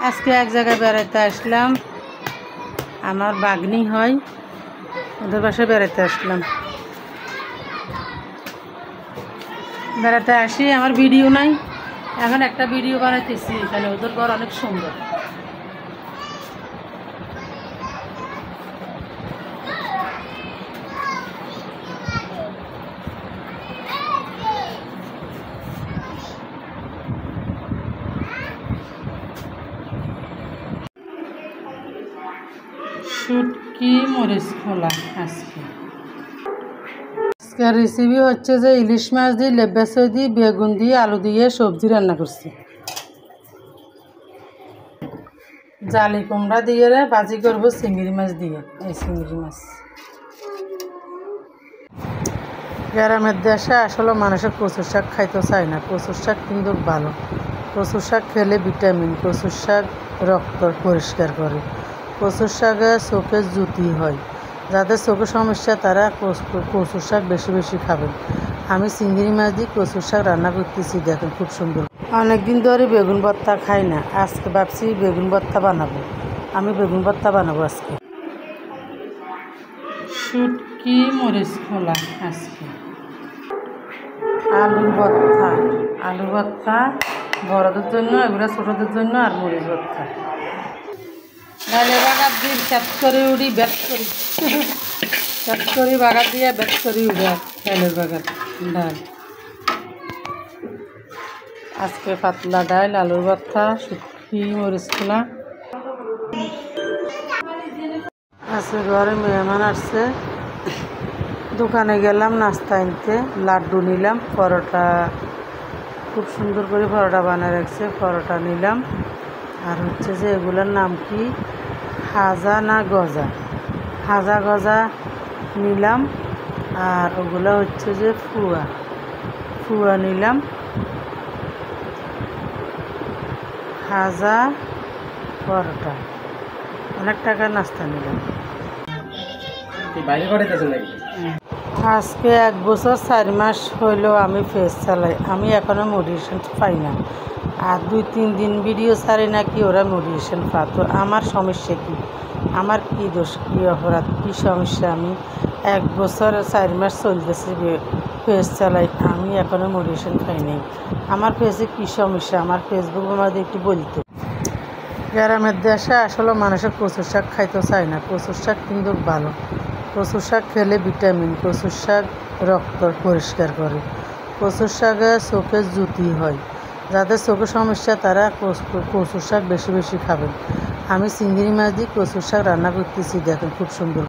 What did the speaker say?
আজকে এক জায়গায় বেড়াতে আসলাম, আমার বাগনি হয়, ওদের বাসায় বেড়াতে আসলাম। বেড়াতে আসি, আমার ভিডিও নাই, এখন একটা ভিডিও বানাইতেছি। এখানে ওদের ঘর অনেক সুন্দর। শুটকি মরিচ খোলা। আজকের রেসিপি হচ্ছে যে ইলিশ মাছ দিয়ে, লেব্বা সই দিয়ে, বেগুন দিয়ে, আলু দিয়ে সবজি রান্না করছি। জালি কুমড়া দিয়ে ভাজি করবো চিংড়ি মাছ দিয়ে। এই চিংড়ি মাছ গ্রামের দেশে আসলে মানুষের কচুর শাক খাইতে চায় না। কচুর শাক কিন্তু ভালো। কচুর শাক খেলে ভিটামিন। কচুর শাক রক্ত পরিষ্কার করে। কচুর শাকে চোখে জ্যোতি হয়। যাদের চোখের সমস্যা তারা কচুর শাক বেশি বেশি খাবেন। আমি চিংড়ি মাছ দিয়ে কচুর শাক রান্না করতেছি, দেখেন খুব সুন্দর। অনেকদিন ধরে বেগুন ভর্তা খাই না, আজকে ভাবছি বেগুন ভর্তা বানাবো। আমি বেগুন ভর্তা বানাবো আজকে। শুটকি মরিচ খোলা। আজকে আলুর ভর্তা বড়দের জন্য, এগুলো ছোটদের জন্য। আর মরিচ ভর্তা ডালের বাগার দিয়ে চাপ করে উড়ি, ব্যাট করি, চাপ করি বাগার দিয়ে ব্যাট করি উড়ে। ডালের বাগার ডাল আজকে পাতলা ডাল, আলুর ভর্তা, শুটকি মরিচ খোলা। আজকে ঘরে মেহমান আসছে, দোকানে গেলাম নাস্তা আনতে, লাড্ডু নিলাম, পরোটা খুব সুন্দর করে পরোটা বানিয়ে রাখছে, পরোটা নিলাম। আর হচ্ছে যে এগুলোর নাম কি, খাজা না গজা, খাজা গজা নিলাম। আর ওগুলো হচ্ছে যে ফুয়া নিলাম। খাজা পরোটা, অনেক টাকার নাস্তা নিলাম। আজকে 1 বছর 4 মাস হইলো আমি ফেস চালাই। আমি এখনও মোটিভেশন পাই না। আর 2-3 দিন ভিডিও ছাড়ে নাকি ওরা মোটিভেশন পা। তো আমার সমস্যা কি, আমার কি দোষ, কী অপরাধ, কী সমস্যা? আমি 1 বছর 4 মাস চলতেছি ফেস চালাই, আমি এখনও মোটিভেশন পাই নাই। আমার ফেসে কী সমস্যা, আমার ফেসবুক আমাদের একটু বলতে। গ্রামের দেশে আসলে মানুষের কচুর শাক খাইতে চায় না। কচুর শাক কিন্তু ভালো। কচুর শাক খেলে ভিটামিন। কচুর শাক রক্ত পরিষ্কার করে। কচুর শাকে চোখে জ্যোতি হয়। যাদের চোখের সমস্যা তারা কচুর শাক বেশি বেশি খাবেন। আমি চিংড়ি মাছ দিয়ে কচুর শাক রান্না করতেছি, দেখেন খুব সুন্দর।